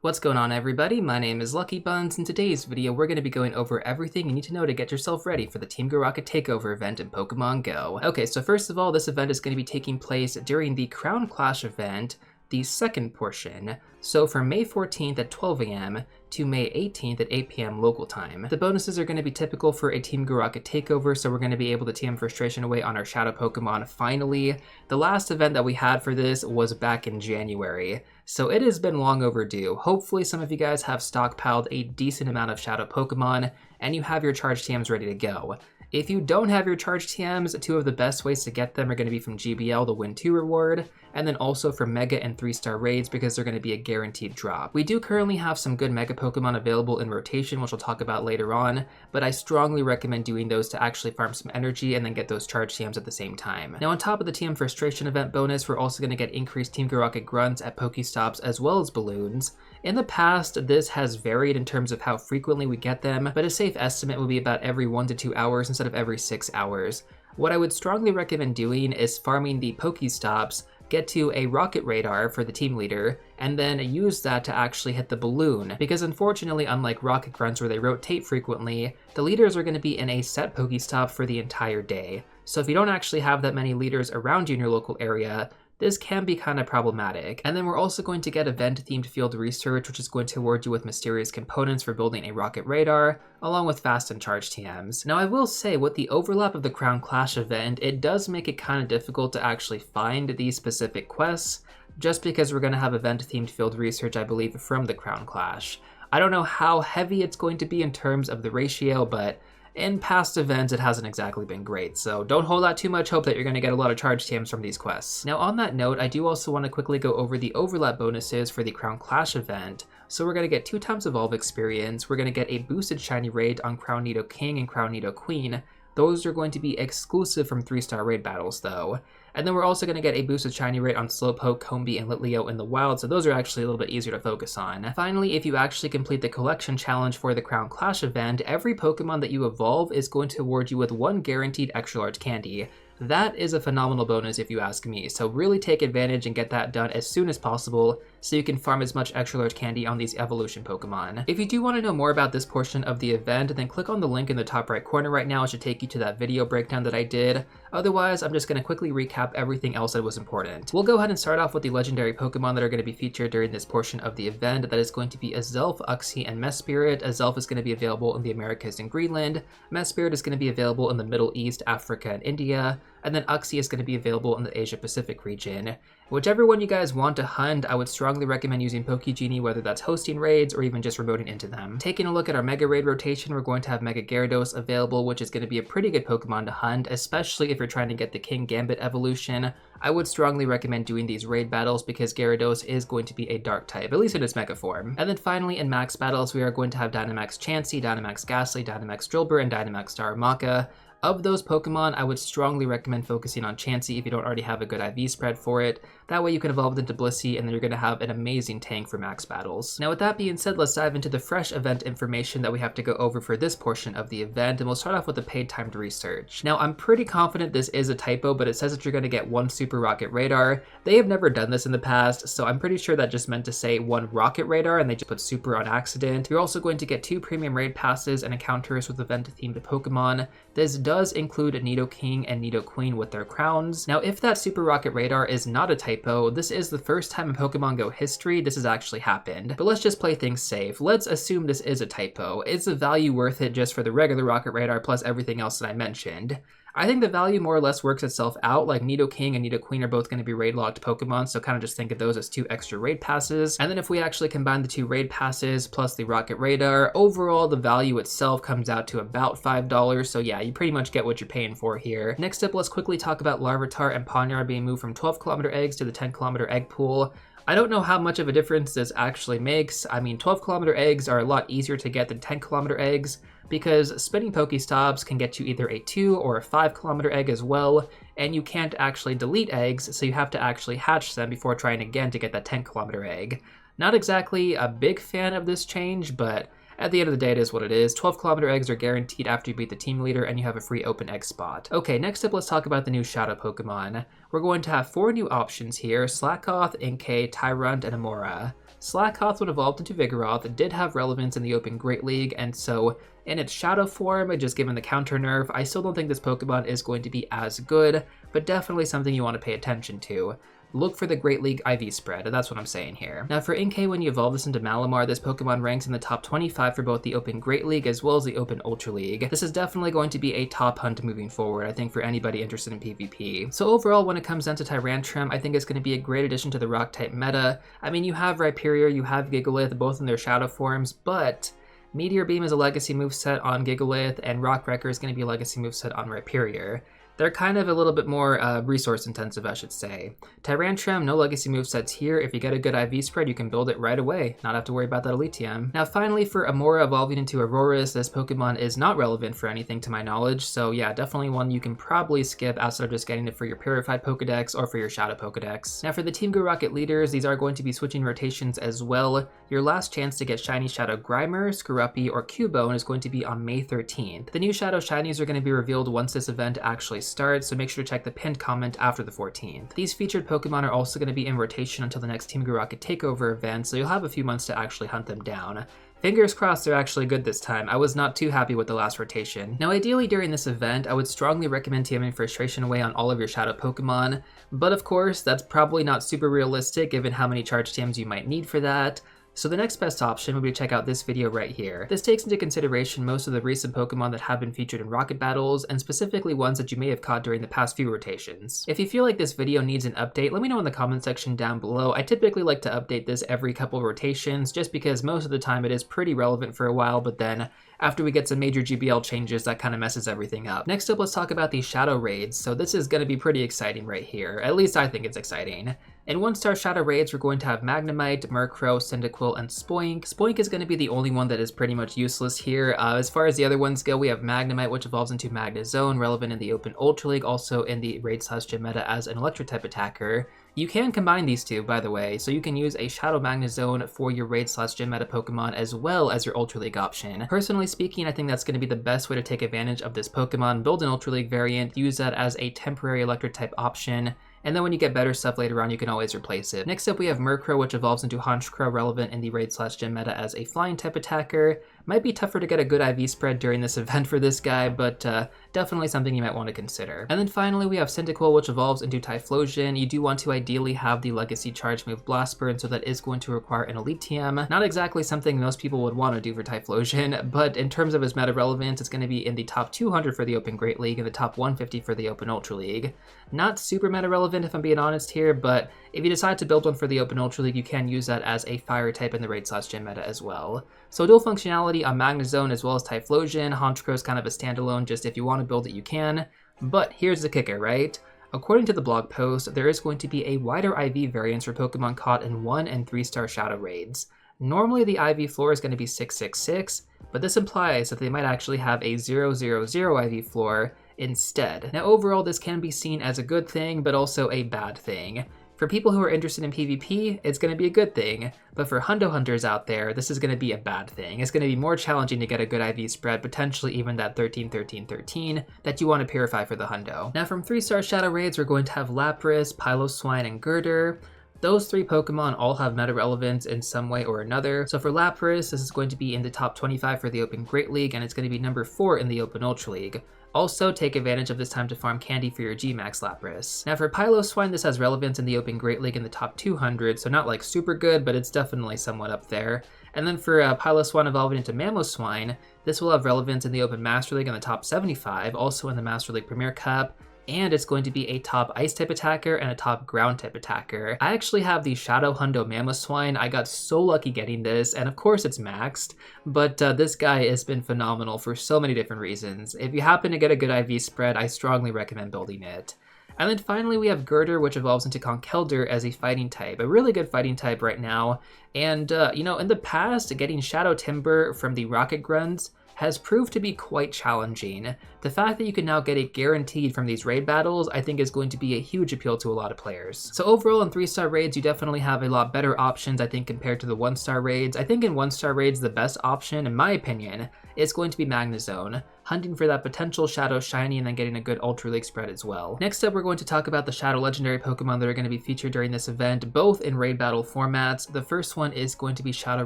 What's going on, everybody? My name is LuckyBunz. In today's video, we're going to be going over everything you need to know to get yourself ready for the Team GO Rocket Takeover event in Pokémon GO. Okay, so first of all, this event is going to be taking place during the Crown Clash event, the second portion, so from May 14th at 12 AM to May 18th at 8 PM local time. The bonuses are going to be typical for a Team GO Rocket Takeover, so we're going to be able to TM frustration away on our Shadow Pokemon finally. The last event that we had for this was back in January, so it has been long overdue. Hopefully some of you guys have stockpiled a decent amount of Shadow Pokemon, and you have your charge TMs ready to go. If you don't have your charge TMs, two of the best ways to get them are going to be from GBL, the Win 2 reward, and then also from Mega and 3-star raids because they're going to be a guaranteed drop. We do currently have some good Mega Pokemon available in rotation, which we'll talk about later on, but I strongly recommend doing those to actually farm some energy and then get those charge TMs at the same time. Now on top of the TM Frustration event bonus, we're also going to get increased Team GO Rocket grunts at Pokestops as well as balloons. In the past, this has varied in terms of how frequently we get them, but a safe estimate would be about every 1 to 2 hours instead of every 6 hours. What I would strongly recommend doing is farming the Pokestops, get to a rocket radar for the team leader, and then use that to actually hit the balloon, because unfortunately, unlike rocket grunts where they rotate frequently, the leaders are going to be in a set Pokestop for the entire day. So if you don't actually have that many leaders around you in your local area, this can be kind of problematic. And then we're also going to get event-themed field research, which is going to reward you with mysterious components for building a rocket radar, along with fast and charge TMs. Now I will say, with the overlap of the Crown Clash event, it does make it kind of difficult to actually find these specific quests, just because we're going to have event-themed field research, I believe, from the Crown Clash. I don't know how heavy it's going to be in terms of the ratio, but in past events, it hasn't exactly been great, so don't hold out too much hope that you're going to get a lot of charge TMs from these quests. Now on that note, I do also want to quickly go over the overlap bonuses for the Crown Clash event. So we're going to get 2 times Evolve experience, we're going to get a boosted shiny raid on Crown Nidoking and Crown Nidoqueen. Those are going to be exclusive from 3-star raid battles though. And then we're also going to get a boosted shiny rate on Slowpoke, Combee, and Litleo in the wild, so those are actually a little bit easier to focus on. Finally, if you actually complete the collection challenge for the Crown Clash event, every Pokemon that you evolve is going to award you with 1 guaranteed extra large candy. That is a phenomenal bonus if you ask me, so really take advantage and get that done as soon as possible so you can farm as much extra large candy on these evolution Pokemon. If you do want to know more about this portion of the event, then click on the link in the top right corner right now. It should take you to that video breakdown that I did. Otherwise, I'm just going to quickly recap everything else that was important. We'll go ahead and start off with the legendary Pokemon that are going to be featured during this portion of the event. That is going to be Azelf, Uxie, and Mesprit. Azelf is going to be available in the Americas and Greenland. Mesprit is going to be available in the Middle East, Africa, and India. And then Uxie is going to be available in the Asia Pacific region. Whichever one you guys want to hunt, I would strongly recommend using Pokegenie, whether that's hosting raids or even just remoting into them. Taking a look at our Mega Raid rotation, we're going to have Mega Gyarados available, which is going to be a pretty good Pokemon to hunt, especially if you're trying to get the King Gambit evolution. I would strongly recommend doing these raid battles because Gyarados is going to be a dark type, at least in its Mega form. And then finally, in Max battles, we are going to have Dynamax Chansey, Dynamax Ghastly, Dynamax Drillbur, and Dynamax Darumaka. Of those Pokemon, I would strongly recommend focusing on Chansey if you don't already have a good IV spread for it. That way you can evolve it into Blissey, and then you're going to have an amazing tank for max battles. Now with that being said, let's dive into the fresh event information that we have to go over for this portion of the event, and we'll start off with the paid timed research. Now I'm pretty confident this is a typo, but it says that you're going to get 1 Super Rocket Radar. They have never done this in the past, so I'm pretty sure that just meant to say 1 Rocket Radar, and they just put Super on accident. You're also going to get 2 premium raid passes and encounters with event-themed Pokemon. This does include Nidoking and Nidoqueen with their crowns. Now, if that Super Rocket Radar is not a typo, this is the first time in Pokemon GO history this has actually happened. But let's just play things safe. Let's assume this is a typo. Is the value worth it just for the regular Rocket Radar plus everything else that I mentioned? I think the value more or less works itself out. Like Nidoking and Nidoqueen are both going to be raid locked Pokemon, so kind of just think of those as 2 extra raid passes. And then if we actually combine the 2 raid passes plus the Rocket Radar, overall the value itself comes out to about $5. So yeah, you pretty much get what you're paying for here. Next up, let's quickly talk about Larvitar and Pawniard being moved from 12-kilometer eggs to the 10-kilometer egg pool. I don't know how much of a difference this actually makes. I mean, 12-kilometer eggs are a lot easier to get than 10-kilometer eggs, because spinning Pokestops can get you either a 2 or a 5-kilometer egg as well, and you can't actually delete eggs, so you have to actually hatch them before trying again to get that 10-kilometer egg. Not exactly a big fan of this change, but At the end of the day, it is what it is. 12-kilometer eggs are guaranteed after you beat the team leader, and you have a free open egg spot. Okay, next up, let's talk about the new Shadow Pokemon. We're going to have 4 new options here: Slakoth, Inkay, Tyrunt, and Amora. Slakoth, when evolved into Vigoroth, did have relevance in the Open Great League, and so in its Shadow form, just given the counter nerf, I still don't think this Pokemon is going to be as good, but definitely something you want to pay attention to. Look for the Great League IV spread, that's what I'm saying here. Now for Inkay, when you evolve this into Malamar, this Pokemon ranks in the top 25 for both the Open Great League as well as the Open Ultra League. This is definitely going to be a top hunt moving forward, I think, for anybody interested in PvP. So overall, when it comes down to Tyrantrum, I think it's going to be a great addition to the Rock-type meta. I mean, you have Rhyperior, you have Gigalith, both in their Shadow forms, but Meteor Beam is a legacy moveset on Gigalith, and Rock Wrecker is going to be a legacy moveset on Rhyperior. They're kind of a little bit more resource intensive, I should say. Tyrantrum, no legacy movesets here. If you get a good IV spread, you can build it right away, not have to worry about that Elite TM. Now finally, for Amora evolving into Auroras, this Pokemon is not relevant for anything to my knowledge, so yeah, definitely one you can probably skip outside of just getting it for your Purified Pokedex or for your Shadow Pokedex. Now for the Team GO Rocket leaders, these are going to be switching rotations as well. Your last chance to get Shiny Shadow Grimer, Skorupi, or Cubone is going to be on May 13th. The new Shadow Shinies are going to be revealed once this event actually starts, so make sure to check the pinned comment after the 14th. These featured Pokemon are also going to be in rotation until the next Team GO Rocket Takeover event, so you'll have a few months to actually hunt them down. Fingers crossed they're actually good this time. I was not too happy with the last rotation. Now ideally during this event, I would strongly recommend TMing Frustration away on all of your Shadow Pokemon, but of course that's probably not super realistic given how many charge TMs you might need for that. So the next best option would be to check out this video right here. This takes into consideration most of the recent Pokemon that have been featured in Rocket Battles, and specifically ones that you may have caught during the past few rotations. If you feel like this video needs an update, let me know in the comment section down below. I typically like to update this every couple rotations, just because most of the time it is pretty relevant for a while, but then after we get some major GBL changes, that kind of messes everything up. Next up, let's talk about these Shadow Raids. So this is going to be pretty exciting right here. At least I think it's exciting. In 1-star Shadow Raids, we're going to have Magnemite, Murkrow, Cyndaquil, and Spoink. Spoink is going to be the only one that is pretty much useless here. As far as the other ones go, we have Magnemite, which evolves into Magnezone, relevant in the Open Ultra League, also in the Raid/Gym meta as an Electric-type attacker. You can combine these two, by the way, so you can use a Shadow Magnezone for your Raid/Gym meta Pokemon as well as your Ultra League option. Personally speaking, I think that's going to be the best way to take advantage of this Pokemon. Build an Ultra League variant, use that as a temporary Electric-type option, and then when you get better stuff later on, you can always replace it. Next up, we have Murkrow, which evolves into Honchkrow, relevant in the Raid/Gym meta as a Flying-type attacker. Might be tougher to get a good IV spread during this event for this guy, but definitely something you might want to consider. And then finally, we have Cyndaquil, which evolves into Typhlosion. You do want to ideally have the Legacy Charge move Blast Burn, so that is going to require an Elite TM. Not exactly something most people would want to do for Typhlosion, but in terms of its meta relevance, it's going to be in the top 200 for the Open Great League and the top 150 for the Open Ultra League. Not super meta relevant if I'm being honest here, but if you decide to build one for the Open Ultra League, you can use that as a Fire type in the Raid/Gym meta as well. So dual functionality on Magnezone as well as Typhlosion. Honchkrow is kind of a standalone, just if you want to build it you can. But here's the kicker, right? According to the blog post, there is going to be a wider IV variance for Pokemon caught in 1- and 3-star Shadow Raids. Normally the IV floor is going to be 666, but this implies that they might actually have a 000 IV floor instead. Now overall, this can be seen as a good thing, but also a bad thing. For people who are interested in PvP, it's going to be a good thing, but for Hundo Hunters out there, this is going to be a bad thing. It's going to be more challenging to get a good IV spread, potentially even that 13-13-13 that you want to purify for the Hundo. Now from 3-star Shadow Raids, we're going to have Lapras, Piloswine, and Girder. Those 3 Pokemon all have meta relevance in some way or another. So for Lapras, this is going to be in the top 25 for the Open Great League, and it's going to be number 4 in the Open Ultra League. Also, take advantage of this time to farm candy for your G-Max Lapras. Now for Piloswine, this has relevance in the Open Great League in the top 200, so not like super good, but it's definitely somewhat up there. And then for Piloswine evolving into Mamoswine, this will have relevance in the Open Master League in the top 75, also in the Master League Premier Cup, and it's going to be a top Ice-type attacker and a top Ground-type attacker. I actually have the Shadow Hundo Mamoswine. I got so lucky getting this, and of course it's maxed, but this guy has been phenomenal for so many different reasons. If you happen to get a good IV spread, I strongly recommend building it. And then finally we have Girder, which evolves into Conkeldurr as a fighting type, a really good fighting type right now. And, you know, in the past, getting Shadow Timber from the Rocket Grunts has proved to be quite challenging. The fact that you can now get it guaranteed from these raid battles, I think is going to be a huge appeal to a lot of players. So overall in 3-star raids, you definitely have a lot better options, I think, compared to the 1-star raids. I think in 1-star raids, the best option, in my opinion, is going to be Magnezone, hunting for that potential Shadow Shiny and then getting a good Ultra League spread as well. Next up, we're going to talk about the Shadow Legendary Pokemon that are going to be featured during this event, both in raid battle formats. The first one is going to be Shadow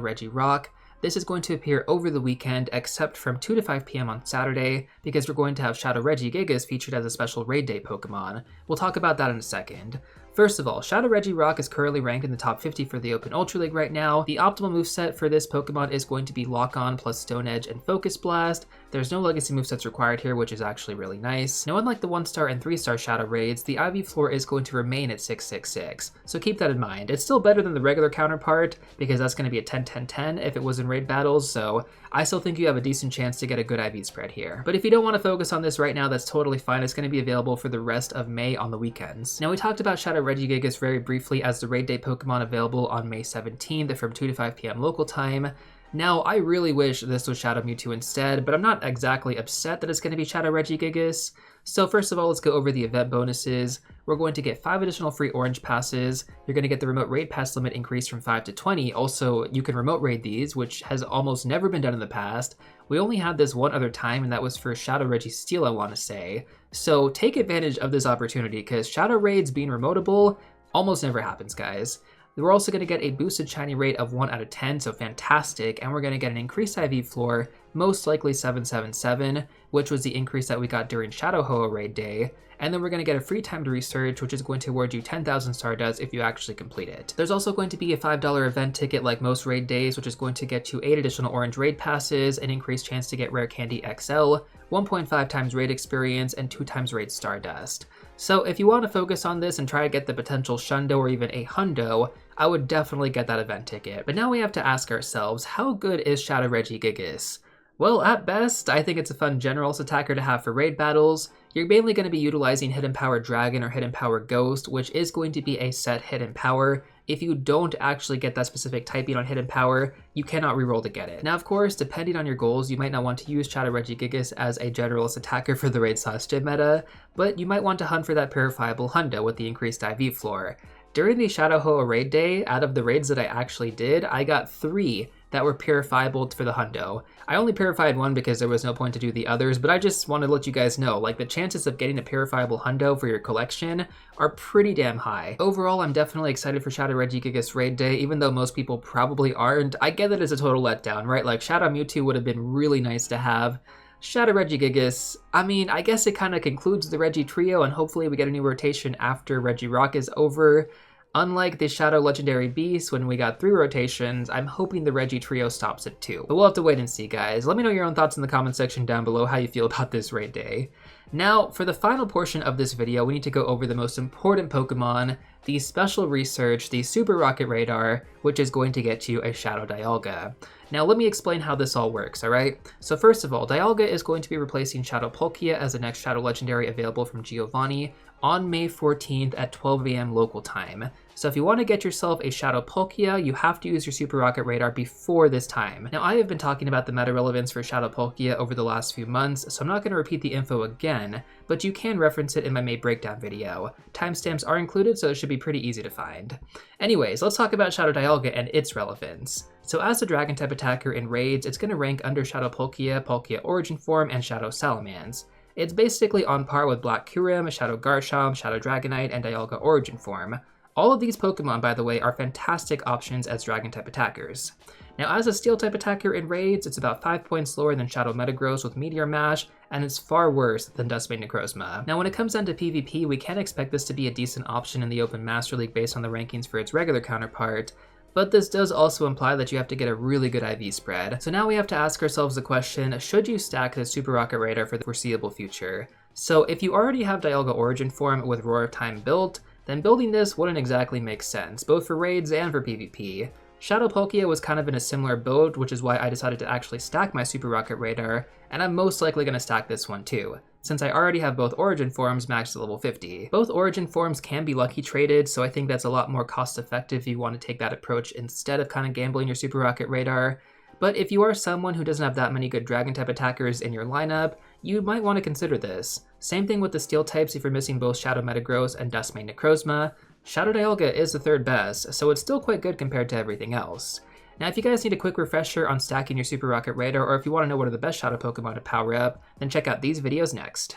Regirock. This is going to appear over the weekend, except from 2 to 5 p.m. on Saturday, because we're going to have Shadow Regigigas featured as a special raid day Pokemon. We'll talk about that in a second. First of all, Shadow Regirock is currently ranked in the top 50 for the Open Ultra League right now. The optimal moveset for this Pokemon is going to be Lock On plus Stone Edge and Focus Blast. There's no legacy movesets required here, which is actually really nice. Now, unlike the 1-star and 3-star Shadow raids, the IV floor is going to remain at 666, so keep that in mind. It's still better than the regular counterpart, because that's going to be a 10-10-10 if it was in raid battles, so I still think you have a decent chance to get a good IV spread here. But if you don't want to focus on this right now, that's totally fine. It's going to be available for the rest of May on the weekends. Now, we talked about Shadow Regigigas very briefly as the raid day Pokemon available on May 17th from 2 to 5 p.m. local time. Now, I really wish this was Shadow Mewtwo instead, but I'm not exactly upset that it's going to be Shadow Regigigas. So first of all, let's go over the event bonuses. We're going to get 5 additional free orange passes. You're going to get the remote raid pass limit increased from 5 to 20. Also, you can remote raid these, which has almost never been done in the past. We only had this one other time, and that was for Shadow Registeel, I want to say. So take advantage of this opportunity, because Shadow raids being remotable almost never happens, guys. We're also going to get a boosted shiny rate of 1 out of 10, so fantastic, and we're going to get an increased IV floor, most likely 777, which was the increase that we got during Shadow Ho-Oh raid day, and then we're going to get a free timed research, which is going to award you 10,000 Stardust if you actually complete it. There's also going to be a $5 event ticket like most raid days, which is going to get you 8 additional orange raid passes, an increased chance to get Rare Candy XL, 1.5 times raid experience, and 2 times raid Stardust. So if you want to focus on this and try to get the potential Shundo or even a Hundo, I would definitely get that event ticket. But now we have to ask ourselves, how good is Shadow Regigigas? Well, at best, I think it's a fun generalist attacker to have for raid battles. You're mainly going to be utilizing Hidden Power Dragon or Hidden Power Ghost, which is going to be a set Hidden Power. If you don't actually get that specific typing on Hidden Power, you cannot reroll to get it. Now, of course, depending on your goals, you might not want to use Shadow Regigigas as a generalist attacker for the raid/gym meta, but you might want to hunt for that Purifiable Hundo with the increased IV floor. During the Shadow Ho-Oh raid day, out of the raids that I actually did, I got 3 that were purifiable for the Hundo. I only purified 1 because there was no point to do the others, but I just want to let you guys know, like, the chances of getting a purifiable Hundo for your collection are pretty damn high. Overall, I'm definitely excited for Shadow Regigigas raid day, even though most people probably aren't. I get that it's a total letdown, right? Like, Shadow Mewtwo would have been really nice to have. Shadow Regigigas, I mean, I guess it kind of concludes the Regi trio, and hopefully we get a new rotation after Regirock is over. Unlike the Shadow Legendary Beast, when we got 3 rotations, I'm hoping the Regi trio stops at 2. But we'll have to wait and see, guys. Let me know your own thoughts in the comment section down below how you feel about this raid day. Now, for the final portion of this video, we need to go over the most important Pokemon, the special research, the Super Rocket Radar, which is going to get you a Shadow Dialga. Now, let me explain how this all works, alright? So first of all, Dialga is going to be replacing Shadow Palkia as the next Shadow Legendary available from Giovanni on May 14th at 12 AM local time. So if you want to get yourself a Shadow Palkia, you have to use your Super Rocket Radar before this time. Now, I have been talking about the meta relevance for Shadow Palkia over the last few months, so I'm not going to repeat the info again, but you can reference it in my May breakdown video. Timestamps are included, so it should be pretty easy to find. Anyways, let's talk about Shadow Dialga and its relevance. So as a Dragon-type attacker in raids, it's going to rank under Shadow Palkia, Palkia Origin Form, and Shadow Salamence. It's basically on par with Black Kyurem, Shadow Garchomp, Shadow Dragonite, and Dialga Origin Form. All of these Pokemon, by the way, are fantastic options as Dragon-type attackers. Now, as a Steel-type attacker in raids, it's about 5 points lower than Shadow Metagross with Meteor Mash, and it's far worse than Duskmane Necrozma. Now, when it comes down to PvP, we can expect this to be a decent option in the Open Master League based on the rankings for its regular counterpart, but this does also imply that you have to get a really good IV spread. So now we have to ask ourselves the question, should you stack the Super Rocket Radar for the foreseeable future? So if you already have Dialga Origin Form with Roar of Time built, then building this wouldn't exactly make sense, both for raids and for PvP. Shadow Palkia was kind of in a similar boat, which is why I decided to actually stack my Super Rocket Radar, and I'm most likely going to stack this one too, since I already have both Origin Forms maxed to level 50. Both Origin Forms can be lucky traded, so I think that's a lot more cost effective if you want to take that approach instead of kind of gambling your Super Rocket Radar. But if you are someone who doesn't have that many good dragon type attackers in your lineup, you might want to consider this. Same thing with the steel types if you're missing both Shadow Metagross and Duskmane Necrozma. Shadow Dialga is the third best, so it's still quite good compared to everything else. Now if you guys need a quick refresher on stacking your Super Rocket Radar, or if you want to know what are the best Shadow Pokemon to power up, then check out these videos next.